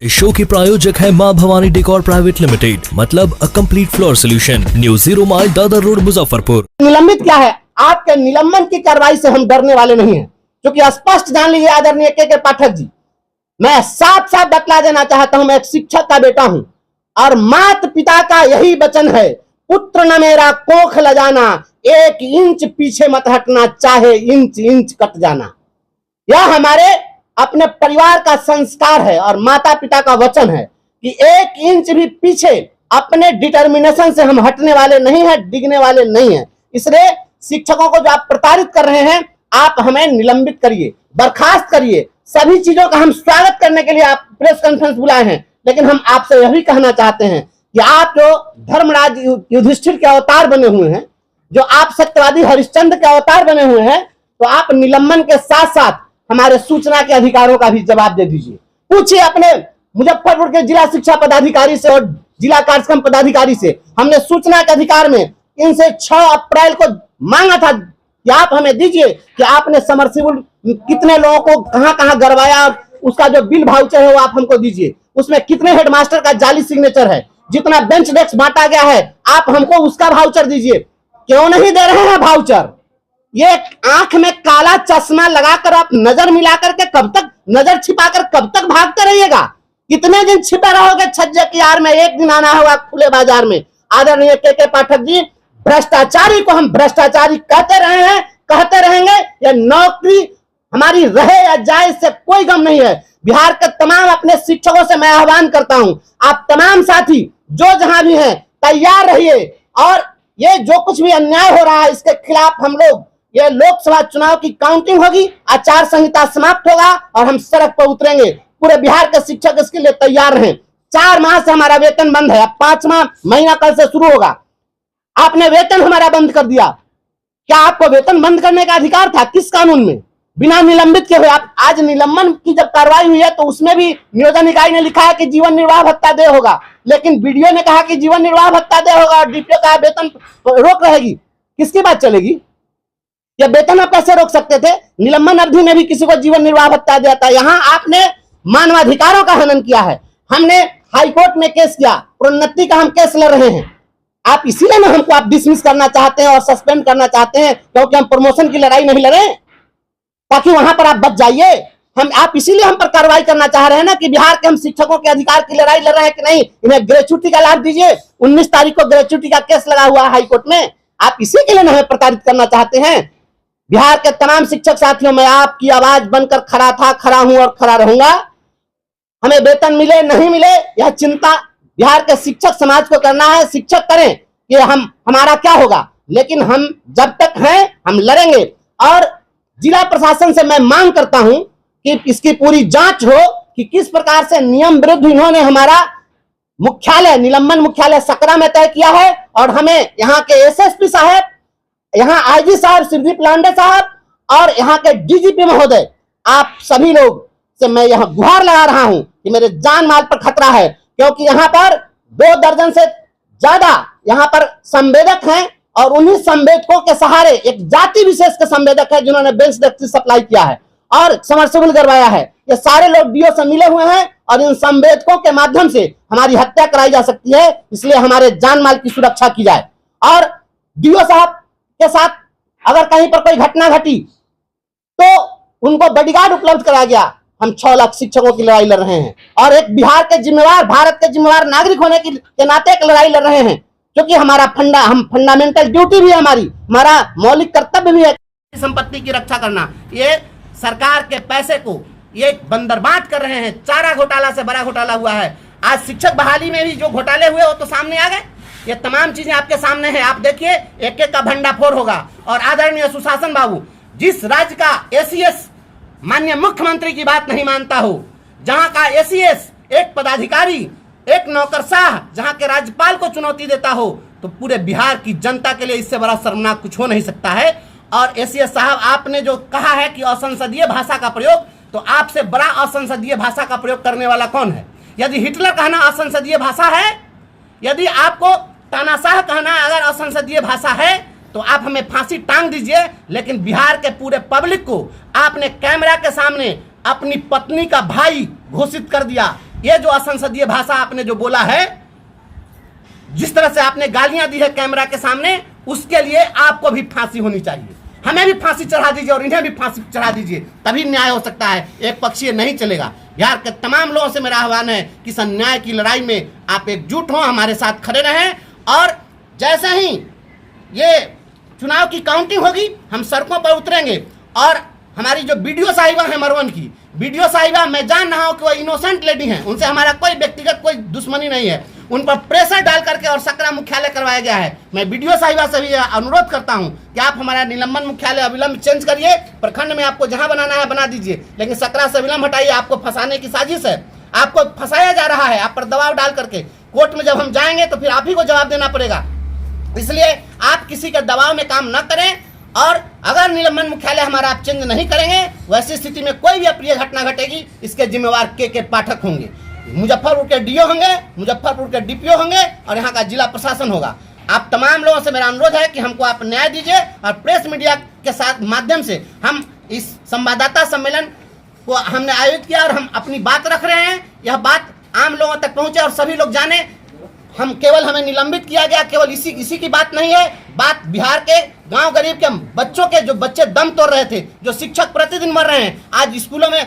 इस शो के प्रायोजक है मां भवानी डेकोर प्राइवेट लिमिटेड, मतलब a complete floor solution, new 0 mile Dadar road Muzaffarpur. निलंबित क्या है? आपके निलंबन की कार्रवाई से हम डरने वाले नहीं हैं, क्योंकि स्पष्ट जान लीजिए आदरणीय के पाठक जी, मैं साफ साफ बतला देना चाहता हूं, मैं एक शिक्षक का बेटा हूं और माता पिता का यही वचन है, पुत्र न मेरा कोख ल जाना, 1 इंच पीछे मत हटना, चाहे इंच इंच कट जाना। यह हमारे अपने परिवार का संस्कार है और माता पिता का वचन है कि 1 इंच भी पीछे अपने डिटर्मिनेशन से हम हटने वाले नहीं हैं, डिगने वाले नहीं हैं। इसलिए शिक्षकों को जो आप प्रताड़ित कर रहे हैं, आप हमें निलंबित करिए, बर्खास्त करिए। सभी चीजों का हम स्वागत करने के लिए आप प्रेस कॉन्फ्रेंस बुलाए हैं, लेकिन हम आपसे यह भी कहना चाहते हैं कि आप जो धर्मराज युधिष्ठिर के अवतार बने हुए हैं, जो आप सत्यवादी हरिश्चंद्र के अवतार बने हुए हैं, तो आप निलंबन के साथ साथ हमारे सूचना के अधिकारों का भी जवाब दे दीजिए। पूछिए अपने मुजफ्फरपुर के जिला शिक्षा पदाधिकारी से और जिला कार्यक्रम पदाधिकारी से, हमने सूचना के अधिकार में इनसे 6 अप्रैल को मांगा था कि आप हमें दीजिए कि आपने समरसीबल कितने लोगों को कहां गरवाया, उसका जो बिल वाउचर है वो आप हमको दीजिए। उसमें कितने हेडमास्टर का जाली सिग्नेचर है, जितना बेंच डेस्क बांटा गया है, आप हमको उसका वाउचर दीजिए। क्यों नहीं दे रहे हैं वाउचर? ये आंख में काला चश्मा लगाकर आप नजर मिलाकर के कब तक, नजर छिपाकर कब तक भागते रहिएगा? कितने दिन छिपे रहोगे छज्जे की आड़ में? एक दिन आना होगा खुले बाजार में। आदरणीय के पाठक जी, भ्रष्टाचारी को हम भ्रष्टाचारी कहते रहे हैं, कहते रहेंगे। यह नौकरी हमारी रहे या जाए इससे कोई गम नहीं है। बिहार के तमाम अपने शिक्षकों से मैं आह्वान करता हूं, आप तमाम साथी जो जहां भी हैं तैयार रहिए और ये जो कुछ भी अन्याय हो रहा है इसके खिलाफ हम लोग, ये लोकसभा चुनाव की काउंटिंग होगी, आचार संहिता समाप्त होगा और हम सड़क पर उतरेंगे। पूरे बिहार के शिक्षक इसके लिए तैयार हैं। 4 माह से हमारा वेतन बंद है, अब 5वां महीना कल से शुरू होगा। आपने वेतन हमारा बंद कर दिया। क्या आपको वेतन बंद करने का अधिकार था? किस कानून में? बिना निलंबित के हुए आप आज निलंबन की जब कार्रवाई हुई है तो उसमें भी नियोजन इकाई ने लिखा है कि जीवन निर्वाह भत्ता दे होगा, लेकिन बीडीओ ने कहा कि जीवन निर्वाह भत्ता दे होगा और डीपीओ का वेतन रोक रहेगी। किसकी बात चलेगी? या वेतन आप कैसे रोक सकते थे? निलंबन अवधि में भी किसी को जीवन निर्वाह भत्ता दिया था। यहाँ आपने मानवाधिकारों का हनन किया है। हमने हाईकोर्ट में केस किया, प्रोन्नति का हम केस लड़ रहे हैं। आप इसीलिए ना हमको आप डिसमिस करना चाहते हैं और सस्पेंड करना चाहते हैं, क्योंकि हम प्रमोशन की लड़ाई नहीं लड़े ताकि वहां पर आप बच जाइए। आप इसीलिए हम पर कार्रवाई करना चाह रहे हैं ना कि बिहार के हम शिक्षकों के अधिकार की लड़ाई लड़ रहे हैं कि नहीं, इन्हें ग्रेच्युटी का लाभ दीजिए। 19 तारीख को ग्रेच्युटी का केस लगा हुआ है हाईकोर्ट में। आप इसी के लिए हमें प्रताड़ित करना चाहते हैं। बिहार के तमाम शिक्षक साथियों, मैं आपकी आवाज बनकर खड़ा था, खड़ा हूं और खड़ा रहूंगा। हमें वेतन मिले नहीं मिले यह चिंता बिहार के शिक्षक समाज को करना है। शिक्षक करें कि हमारा क्या होगा, लेकिन हम जब तक हैं हम लड़ेंगे। और जिला प्रशासन से मैं मांग करता हूं कि इसकी पूरी जांच हो कि किस प्रकार से नियम विरुद्ध इन्होंने हमारा मुख्यालय, निलंबन मुख्यालय सकरा में तय किया है। और हमें यहाँ के एसएसपी साहब, यहाँ आईजी साहब श्रीदीप लांडे साहब और यहाँ के डीजीपी महोदय, आप सभी लोग से मैं यहाँ गुहार लगा रहा हूं कि मेरे जान माल पर खतरा है, क्योंकि यहाँ पर 2 दर्जन से ज्यादा यहाँ पर संवेदक हैं और उन्हीं संवेदकों के सहारे एक जाति विशेष के संवेदक है जिन्होंने बेंच डेस्क सप्लाई किया है और समरसेबल करवाया है। ये सारे लोग डीओ से मिले हुए हैं और इन संवेदकों के माध्यम से हमारी हत्या कराई जा सकती है। इसलिए हमारे जान माल की सुरक्षा की जाए। और डीओ साहब के साथ अगर कहीं पर कोई घटना घटी तो उनको बॉडीगार्ड उपलब्ध कराया गया। हम 6 लाख शिक्षकों की लड़ाई लड़ रहे हैं और एक बिहार के जिम्मेवार, भारत के जिम्मेवार नागरिक होने के नाते एक लड़ाई लड़ रहे हैं, क्योंकि हमारा फंडामेंटल ड्यूटी भी है, हमारा मौलिक कर्तव्य भी है संपत्ति की रक्षा करना। ये सरकार के पैसे को ये बंदरबाट कर रहे हैं। चारा घोटाला से बड़ा घोटाला हुआ है। आज शिक्षक बहाली में भी जो घोटाले हुए वो तो सामने आ गए। ये तमाम चीजें आपके सामने हैं, आप देखिए, एक एक का भंडाफोड़ होगा। और आदरणीय सुशासन बाबू, जिस राज्य का एसीएस माननीय मुख्यमंत्री की बात नहीं मानता हो, जहां का एसीएस एक पदाधिकारी, एक नौकरशाह जहां के राज्यपाल को चुनौती देता हो, तो पूरे बिहार की जनता के लिए इससे बड़ा शर्मनाक कुछ हो नहीं सकता है। और एसीएस साहब, आपने जो कहा है कि असंसदीय भाषा का प्रयोग, तो आपसे बड़ा असंसदीय भाषा का प्रयोग करने वाला कौन है? यदि हिटलर कहना असंसदीय भाषा है, यदि आपको तानाशाह कहना अगर असंसदीय भाषा है, तो आप हमें फांसी टांग दीजिए। लेकिन बिहार के पूरे पब्लिक को आपने कैमरा के सामने अपनी पत्नी का भाई घोषित कर दिया। ये जो असंसदीय भाषा आपने जो बोला है, जिस तरह से आपने गालियां दी है कैमरा के सामने, उसके लिए आपको भी फांसी होनी चाहिए। हमें भी फांसी चढ़ा दीजिए और इन्हें भी फांसी चढ़ा दीजिए, तभी न्याय हो सकता है। एक पक्षीय नहीं चलेगा। बिहार के तमाम लोगों से मेरा आह्वान है कि इस अन्याय की लड़ाई में आप एकजुट हों, हमारे साथ खड़े रहें, और जैसे ही ये चुनाव की काउंटिंग होगी हम सड़कों पर उतरेंगे। और हमारी जो बीडीओ साहिबा है मरवन की, बीडीओ साहिबा, मैं जान रहा हूँ कि वो इनोसेंट लेडी हैं, उनसे हमारा कोई व्यक्तिगत कोई दुश्मनी नहीं है। उन पर प्रेशर डाल करके और सकरा मुख्यालय करवाया गया है। मैं बीडीओ साहिबा से भी अनुरोध करता हूं कि आप हमारा निलंबन मुख्यालय अविलंब चेंज करिए, प्रखंड में आपको जहां बनाना है बना दीजिए, लेकिन सकरा से अविलंब हटाइए। आपको फंसाने की साजिश है, आपको फंसाया जा रहा है, आप पर दबाव डाल करके। कोर्ट में जब हम जाएंगे तो फिर आप ही को जवाब देना पड़ेगा। इसलिए आप किसी के दबाव में काम न करें, और अगर निलंबन मुख्यालय हमारा आप चेंज नहीं करेंगे, वैसी स्थिति में कोई भी अप्रिय घटना घटेगी, इसके जिम्मेवार के पाठक होंगे, मुजफ्फरपुर के डीओ होंगे, मुजफ्फरपुर के डीपीओ होंगे, और यहाँ का जिला प्रशासन होगा। आप तमाम लोगों से मेरा अनुरोध है कि हमको आप न्याय दीजिए, और प्रेस मीडिया के साथ माध्यम से हम इस संवाददाता सम्मेलन को हमने आयोजित किया और हम अपनी बात रख रहे हैं। यह बात आम लोगों तक पहुंचे और सभी लोग जाने। हम केवल हमें निलंबित किया गया, केवल इसी की बात नहीं है, बात बिहार के गांव गरीब के बच्चों के, जो बच्चे दम तोड़ रहे थे, जो शिक्षक प्रतिदिन मर रहे हैं। आज स्कूलों में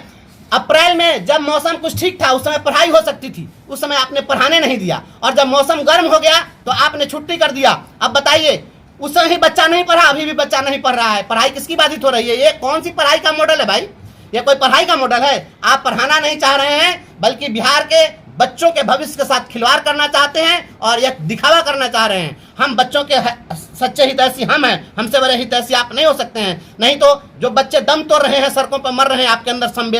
अप्रैल में जब मौसम कुछ ठीक था, उस समय पढ़ाई हो सकती थी, उस समय आपने पढ़ाने नहीं दिया, और जब मौसम गर्म हो गया तो आपने छुट्टी कर दिया। अब बताइए, उस समय ही बच्चा नहीं पढ़ा, अभी भी बच्चा नहीं पढ़ रहा है। पढ़ाई किसकी बाधित हो रही है? ये कौन सी पढ़ाई का मॉडल है भाई? ये कोई पढ़ाई का मॉडल है? आप पढ़ाना नहीं चाह रहे हैं, बल्कि बिहार के बच्चों के भविष्य के साथ खिलवाड़ करना चाहते हैं और यह दिखावा करना चाह रहे हैं। हम बच्चों के सच्चे हितैषी हम हैं, हमसे बड़े हितैषी आप नहीं हो सकते हैं। नहीं तो जो बच्चे दम तोड़ रहे हैं, सड़कों पर मर रहे हैं, आपके अंदर संवेदना